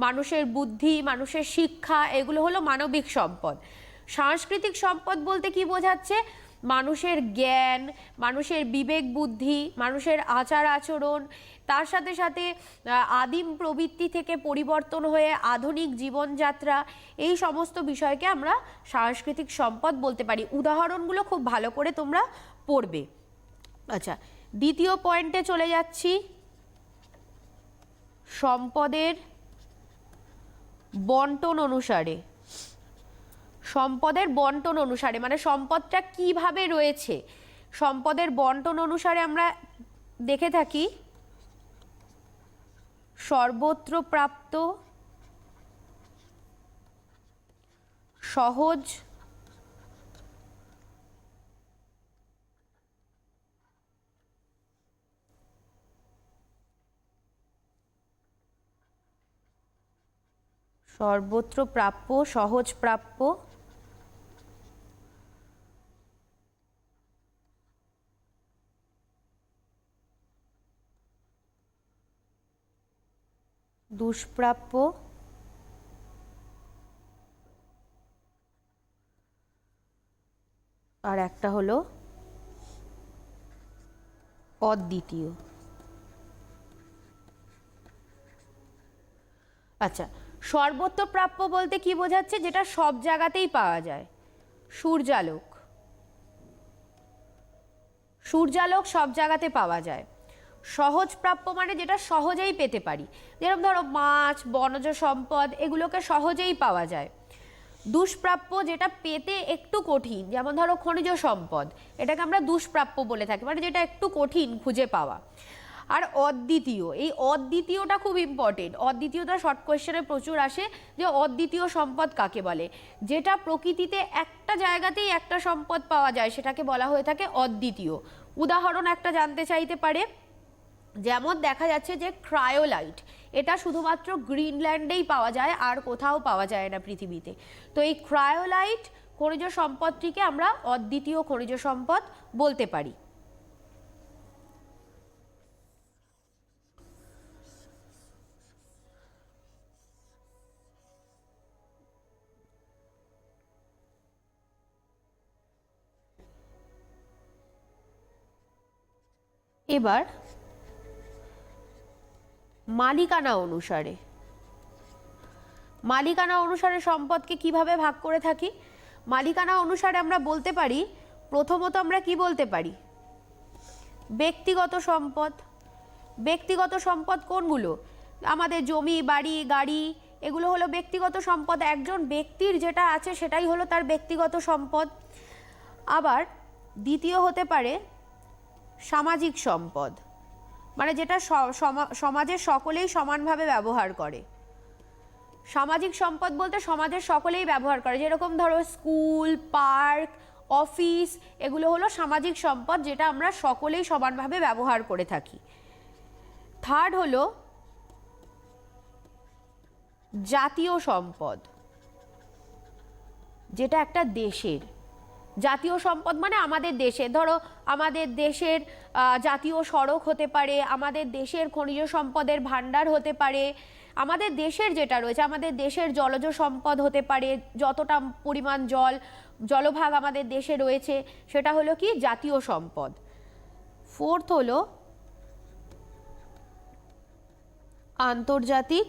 মানুষের বুদ্ধি, মানুষের শিক্ষা, এগুলো হলো মানবিক সম্পদ। সাংস্কৃতিক সম্পদ বলতে কি বোঝাচ্ছে? মানুষের জ্ঞান, মানুষের বিবেক বুদ্ধি, মানুষের আচার আচরণ, তার সাথে সাথে আদিম প্রবৃত্তি থেকে পরিবর্তন হয়ে আধুনিক জীবনযাত্রা, এই সমস্ত বিষয়কে আমরা সাংস্কৃতিক সম্পদ বলতে পারি। উদাহরণগুলো খুব ভালো করে তোমরা পড়বে। আচ্ছা, দ্বিতীয় পয়েন্টে চলে যাচ্ছি, সম্পদের বন্টন অনুসারে। সম্পদের বন্টন অনুসারে মানে সম্পদটা কিভাবে রয়েছে, সম্পদের বন্টন অনুসারে আমরা দেখে থাকি সর্বত্র প্রাপ্ত, সহজ, সর্বত্র প্রাপ্য, সহজ প্রাপ্য, দুষ্প্রাপ্য, আর একটা হলো অদ্বিতীয়। আচ্ছা, সর্বত্র প্রাপ্য বলতে কি বোঝাচ্ছে? যেটা সব জায়গাতেই পাওয়া যায়, সূর্যালোক। সূর্যালোক সব জায়গাতে পাওয়া যায়। সহজ প্রাপ্য মানে যেটা সহজেই পেতে পারি, যেরকম ধরো মাছ, বনজ সম্পদ, এগুলোকে সহজেই পাওয়া যায়। দুষ্প্রাপ্য যেটা পেতে একটু কঠিন, যেমন ধরো খনিজ সম্পদ, এটাকে আমরা দুষ্প্রাপ্য বলে থাকি, মানে যেটা একটু কঠিন খুঁজে পাওয়া। আর অদ্বিতীয়, এই অদ্বিতীয়টা খুব ইম্পর্টেন্ট। অদ্বিতীয়টা শর্ট কোয়েশ্চেনে প্রচুর আসে, যে অদ্বিতীয় সম্পদ কাকে বলে? যেটা প্রকৃতিতে একটা জায়গাতেই একটা সম্পদ পাওয়া যায় সেটাকে বলা হয়ে থাকে অদ্বিতীয়। উদাহরণ একটা জানতে চাইতে পারে, যেমন দেখা যাচ্ছে যে ক্রায়োলাইট, এটা শুধুমাত্র গ্রিনল্যান্ডেই পাওয়া যায়, আর কোথাও পাওয়া যায় না পৃথিবীতে। তো এই ক্রায়োলাইট খনিজ সম্পদটিকে আমরা অদ্বিতীয় খনিজ সম্পদ বলতে পারি। এবার মালিকানা অনুসারে, মালিকানা অনুসারে সম্পদকে কিভাবে ভাগ করে থাকি? মালিকানা অনুসারে আমরা বলতে পারি, প্রথমত আমরা কি বলতে পারি? ব্যক্তিগত সম্পদ। ব্যক্তিগত সম্পদ কোনগুলো? আমাদের জমি, বাড়ি, গাড়ি, এগুলো হলো ব্যক্তিগত সম্পদ। একজন ব্যক্তির যেটা আছে সেটাই হলো তার ব্যক্তিগত সম্পদ। আবার দ্বিতীয় হতে পারে সামাজিক সম্পদ, মানে যেটা সমাজের সকলেই সমানভাবে ব্যবহার করে। সামাজিক সম্পদ বলতে সমাজের সকলেই ব্যবহার করে, যেরকম ধরো স্কুল, পার্ক, অফিস, এগুলো হলো সামাজিক সম্পদ, যেটা আমরা সকলেই সমানভাবে ব্যবহার করে থাকি। থার্ড হলো জাতীয় সম্পদ, যেটা একটা দেশের। জাতীয় সম্পদ মানে আমাদের দেশে, ধরো আমাদের দেশের জাতীয় সড়ক হতে পারে, আমাদের দেশের খনিজ সম্পদের ভাণ্ডার হতে পারে, আমাদের দেশের যেটা রয়েছে, আমাদের দেশের জলজ সম্পদ হতে পারে, যতটা পরিমাণ জলভাগ আমাদের দেশে রয়েছে সেটা হলো কি জাতীয় সম্পদ। ফোর্থ হলো আন্তর্জাতিক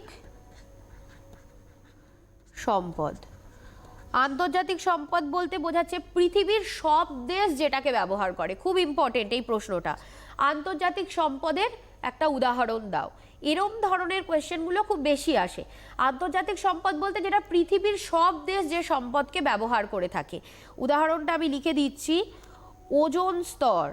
সম্পদ। আন্তর্জাতিক সম্পদ বলতে বোঝাচ্ছে পৃথিবীর সব দেশ যেটাকে ব্যবহার করে। খুব ইম্পর্টেন্ট এই প্রশ্নটা, আন্তর্জাতিক সম্পদের একটা উদাহরণ দাও। এরম ধরনের কোয়েশ্চেনগুলো খুব বেশি আসে। আন্তর্জাতিক সম্পদ বলতে যেটা পৃথিবীর সব দেশ যে সম্পদকে ব্যবহার করে থাকে। উদাহরণটা আমি লিখে দিচ্ছি। ওজোন স্তর,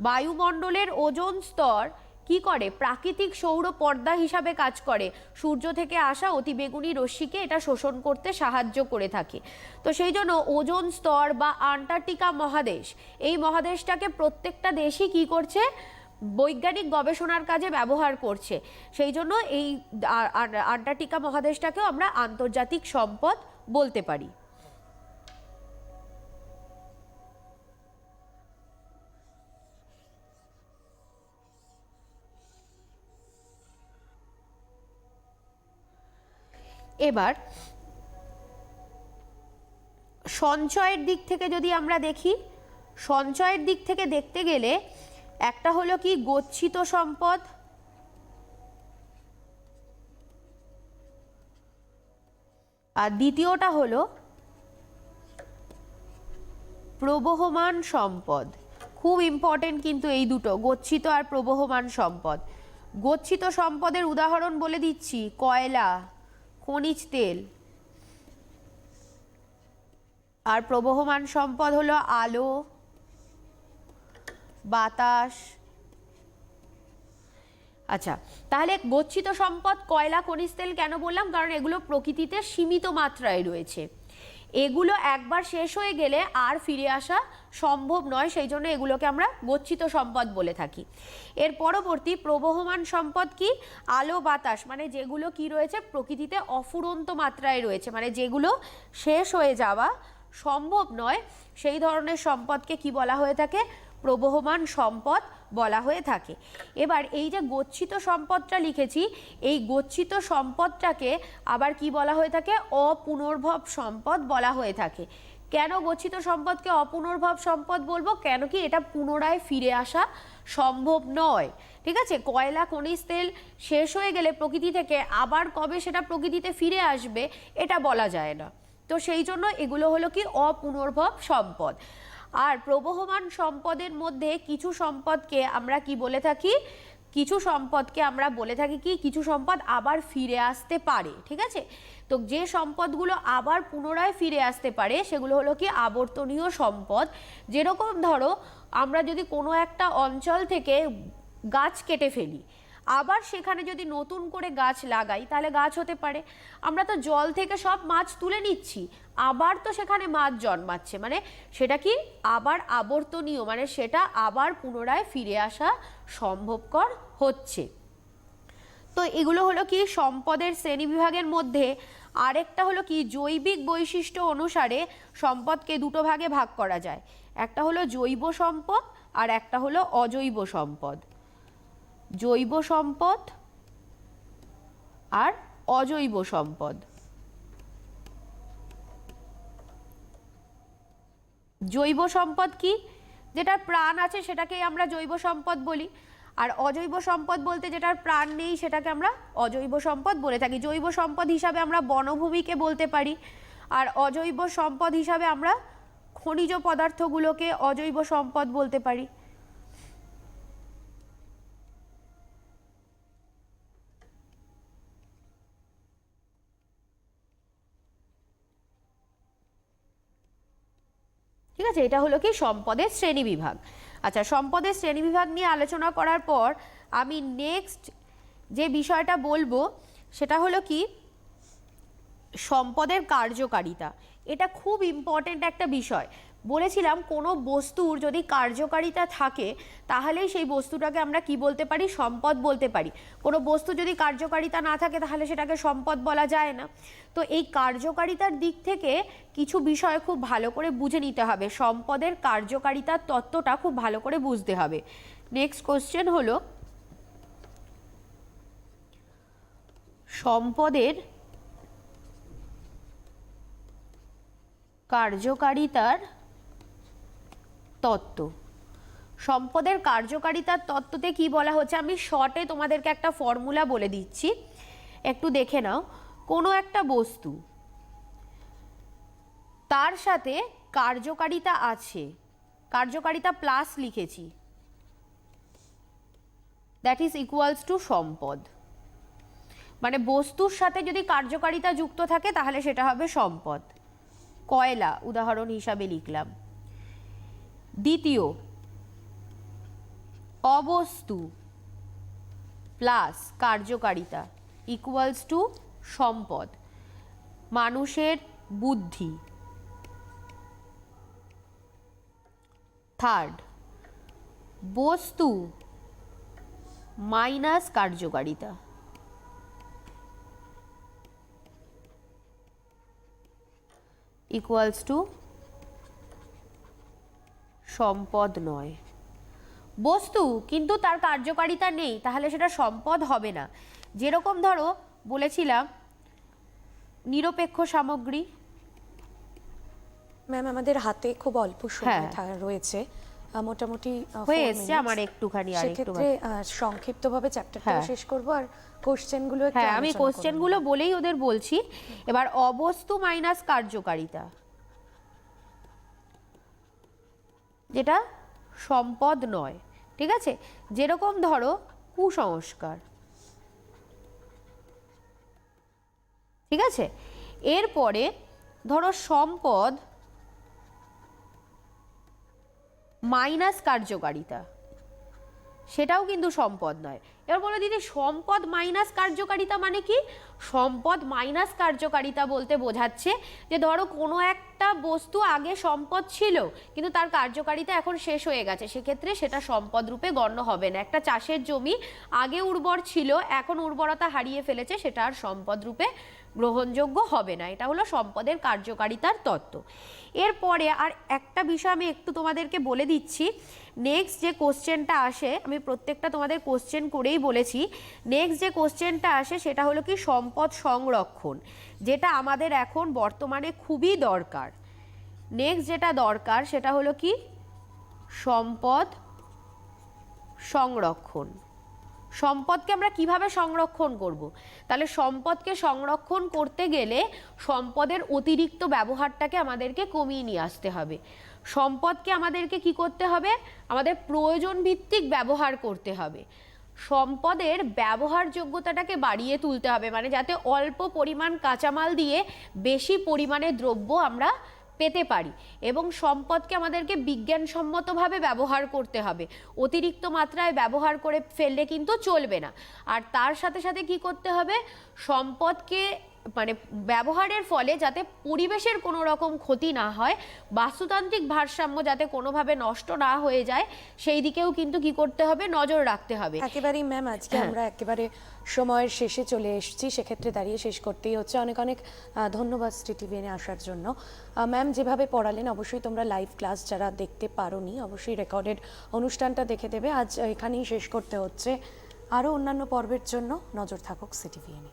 বায়ুমণ্ডলের ওজোন স্তর কি করে? প্রাকৃতিক সৌর পর্দা হিসাবে কাজ করে, সূর্য থেকে আসা অতিবেগুনি রশ্মিকে এটা শোষণ করতে সাহায্য করে থাকে। তো সেই জন্য ওজোন স্তর বা আন্টার্কটিকা মহাদেশ, এই মহাদেশটাকে প্রত্যেকটা দেশই কি করছে? বৈজ্ঞানিক গবেষণার কাজে ব্যবহার করছে। সেই জন্য এই আন্টার্কটিকা মহাদেশটাকেও আমরা আন্তর্জাতিক সম্পদ বলতে পারি। এবার সঞ্চয়ের দিক থেকে যদি আমরা দেখি, সঞ্চয়ের দিক থেকে দেখতে গেলে একটা হলো কি গচ্ছিত সম্পদ, আর দ্বিতীয়টা হলো প্রবহমান সম্পদ। খুব ইম্পর্টেন্ট কিন্তু এই দুটো, গচ্ছিত আর প্রবহমান সম্পদ। গচ্ছিত সম্পদের উদাহরণ বলে দিচ্ছি, কয়লা, খনিজ তেল। আর প্রবহমান সম্পদ হলো আলো, বাতাস। আচ্ছা, তাহলে গচ্ছিত সম্পদ কয়লা, খনিজ তেল কেন বললাম? কারণ এগুলো প্রকৃতিতে সীমিত মাত্রায় রয়েছে, এগুলো একবার শেষ হয়ে গেলে আর ফিরে আসা সম্ভব নয়, সেই জন্য এগুলোকে আমরা গচ্ছিত সম্পদ বলে থাকি। এর পরবর্তী প্রবহমান সম্পদ কি? আলো, বাতাস, মানে যেগুলো কি রয়েছে প্রকৃতিতে অফুরন্ত মাত্রায় রয়েছে, মানে যেগুলো শেষ হয়ে যাওয়া সম্ভব নয়, সেই ধরনের সম্পদকে কি বলা হয়ে থাকে? প্রবহমান সম্পদ বলা হয়ে থাকে। এবার এই যে গচ্ছিত সম্পদটা লিখেছি, এই গচ্ছিত সম্পদটাকে আবার কি বলা হয়ে থাকে? অপুনর্ভব সম্পদ বলা হয়ে থাকে। কেন গচ্ছিত সম্পদকে অপুনর্ভব সম্পদ বলবো? কেন কি এটা পুনরায় ফিরে আসা সম্ভব নয়। ঠিক আছে, কয়লা, খনিজ তেল শেষ হয়ে গেলে প্রকৃতি থেকে আবার কবে সেটা প্রকৃতিতে ফিরে আসবে এটা বলা যায় না। তো সেই জন্য এগুলো হলো কি অপুনর্ভব সম্পদ। আর প্রবহমান সম্পদের মধ্যে কিছু সম্পদকে আমরা কি বলে থাকি? কিছু সম্পদকে আমরা বলে থাকি কি? কিছু সম্পদ আবার ফিরে আসতে পারে। ঠিক আছে, তো যে সম্পদগুলো আবার পুনরায় ফিরে আসতে পারে সেগুলো হলো কি আবর্তনীয় সম্পদ। যেরকম ধরো আমরা যদি কোনো একটা অঞ্চল থেকে গাছ কেটে ফেলি, আবার সেখানে যদি নতুন করে গাছ লাগাই তাহলে গাছ হতে পারে। আমরা তো জল থেকে সব মাছ তুলে নিচ্ছি, আবার তো সেখানে মাছ জন্মাচ্ছে, মানে সেটা কি আবার আবর্তনীয়, মানে সেটা আবার পুনরায় ফিরে আসা সম্ভবকর হচ্ছে। তো এগুলো হলো কি সম্পদের শ্রেণীবিভাগের মধ্যে। আরেকটা হলো কি জৈবিক বৈশিষ্ট্য অনুসারে সম্পদকে দুটো ভাগে ভাগ করা যায়, একটা হলো জৈব সম্পদ আর একটা হলো অজৈব সম্পদ। জৈব সম্পদ আর অজৈব সম্পদ। জৈব সম্পদ কি? যেটার প্রাণ আছে সেটাকেই আমরা জৈব সম্পদ বলি, আর অজৈব সম্পদ বলতে যেটার প্রাণ নেই সেটাকে আমরা অজৈব সম্পদ বলে থাকি। জৈব সম্পদ হিসাবে আমরা বনভূমিকে বলতে পারি, আর অজৈব সম্পদ হিসাবে আমরা খনিজ পদার্থগুলোকে অজৈব সম্পদ বলতে পারি। ঠিক আছে, এটা হলো কি সম্পদের শ্রেণীবিভাগ। আচ্ছা, সম্পদের শ্রেণীবিভাগ নিয়ে আলোচনা করার পর আমি নেক্সট যে বিষয়টা বলবো সেটা হলো কি সম্পদের কার্যকারিতা। এটা খুব ইম্পর্টেন্ট একটা বিষয়। বলেছিলাম কোনো বস্তুর যদি কার্যকারিতা থাকে তাহলেই সেই বস্তুটাকে আমরা কি বলতে পারি, সম্পদ বলতে পারি। কোনো বস্তু যদি কার্যকারিতা না থাকে তাহলে সেটাকে সম্পদ বলা যায় না। তো এই কার্যকারিতার দিক থেকে কিছু বিষয় খুব ভালো করে বুঝে নিতে হবে, সম্পদের কার্যকারিতার তত্ত্বটা খুব ভালো করে বুঝতে হবে। নেক্সট কোশ্চেন হলো সম্পদের কার্যকারিতার তত্ত্ব। সম্পদের কার্যকারিতার তত্ত্বতে কি বলা হচ্ছে, আমি শর্টে তোমাদেরকে একটা ফর্মুলা বলে দিচ্ছি, একটু দেখে নাও। কোনো একটা বস্তু, তার সাথে কার্যকারিতা আছে, কার্যকারিতা প্লাস লিখেছি, দ্যাট ইজ ইকুয়ালস টু সম্পদ। মানে বস্তুর সাথে যদি কার্যকারিতা যুক্ত থাকে তাহলে সেটা হবে সম্পদ। কয়লা উদাহরণ হিসাবে লিখলাম। দ্বিতীয়, অবস্তু প্লাস কার্যকারিতা ইকুয়ালস টু সম্পদ, মানুষের বুদ্ধি। থার্ড, বস্তু মাইনাস কার্যকারিতা ইকুয়ালস টু সম্পদ নয়। বস্তু কিন্তু তার কার্যকারিতা নেই তাহলে সেটা সম্পদ হবে না। যেরকম ধরো বলেছিলাম নিরপেক্ষ সামগ্রী। ম্যাম আমাদের হাতে খুব অল্প সময় রয়েছে, মোটামুটি হয়ে এসছে আমার একটুখানি, আর একটু সেক্ষেত্রে সংক্ষিপ্তভাবে চ্যাপ্টারটা শেষ করব আর কোশ্চেনগুলো একটু হ্যাঁ আমি কোশ্চেনগুলো বলেই ওদের বলছি। এবার অবস্তু মাইনাস কার্যকারিতা, যেটা সম্পদ নয়, ঠিক আছে। যেরকম ধরো কুসংস্কার, ঠিক আছে। এরপরে ধরো সম্পদ মাইনাস কার্যকারিতা, সেটাও কিন্তু সম্পদ নয়। এবার বলো দিদি সম্পদ মাইনাস কার্যকারিতা মানে কি? সম্পদ মাইনাস কার্যকারিতা বলতে বোঝাচ্ছে যে ধরো কোনো একটা বস্তু আগে সম্পদ ছিল কিন্তু তার কার্যকারিতা এখন শেষ হয়ে গেছে, সেক্ষেত্রে সেটা সম্পদ রূপে গণ্য হবে না। একটা চাষের জমি আগে উর্বর ছিল, এখন উর্বরতা হারিয়ে ফেলেছে, সেটা আর সম্পদ রূপে গ্রহণযোগ্য হবে না। এটা হলো সম্পদের কার্যকারিতার তত্ত্ব। এরপরে আর একটা বিষয় আমি একটু তোমাদেরকে বলে দিচ্ছি। নেক্সট যে কোশ্চেনটা আসে, আমি প্রত্যেকটা তোমাদের কোশ্চেন করেই বলেছি, নেক্সট যে কোশ্চেনটা আসে সেটা হলো কি সম্পদ সংরক্ষণ, যেটা আমাদের এখন বর্তমানে খুবই দরকার। নেক্সট যেটা দরকার সেটা হলো কি সম্পদ সংরক্ষণ। সম্পদকে আমরা কিভাবে সংরক্ষণ করব? তাহলে সম্পদকে সংরক্ষণ করতে গেলে সম্পদের অতিরিক্ত ব্যবহারটাকে আমাদেরকে কমিয়ে নিয়ে আসতে হবে। সম্পদকে আমাদেরকে কি করতে হবে? আমাদের প্রয়োজন ভিত্তিক ব্যবহার করতে হবে। সম্পদের ব্যবহারযোগ্যতাটাকে বাড়িয়ে তুলতে হবে, মানে যাতে অল্প পরিমাণ কাঁচামাল দিয়ে বেশি পরিমাণে দ্রব্য আমরা পেতে পারি। এবং সম্পদকে আমাদেরকে বিজ্ঞানসম্মতভাবে ব্যবহার করতে হবে, অতিরিক্ত মাত্রায় ব্যবহার করে ফেললে কিন্তু চলবে না। আর তার সাথে সাথে কি করতে হবে? সম্পদকে মানে ব্যবহারের ফলে যাতে পরিবেশের কোনো রকম ক্ষতি না হয়, বাস্তুতান্ত্রিক ভারসাম্য যাতে কোনোভাবে নষ্ট না হয়ে যায়, সেই দিকেও কিন্তু কি করতে হবে? নজর রাখতে হবে। একেবারেই ম্যাম, আজকে আমরা একেবারে সময়ের শেষে চলে এসেছি, সেক্ষেত্রে দাঁড়িয়ে শেষ করতেই হচ্ছে। অনেক অনেক ধন্যবাদ স্টিটিভিএনে আসার জন্য। ম্যাম যেভাবে পড়ালেন, অবশ্যই তোমরা লাইভ ক্লাস যারা দেখতে পারোনি অবশ্যই রেকর্ডেড অনুষ্ঠানটা দেখে দেবে। আজ এখানেই শেষ করতে হচ্ছে। আরও অন্যান্য পর্বের জন্য নজর থাকুক সিটিভিএনে।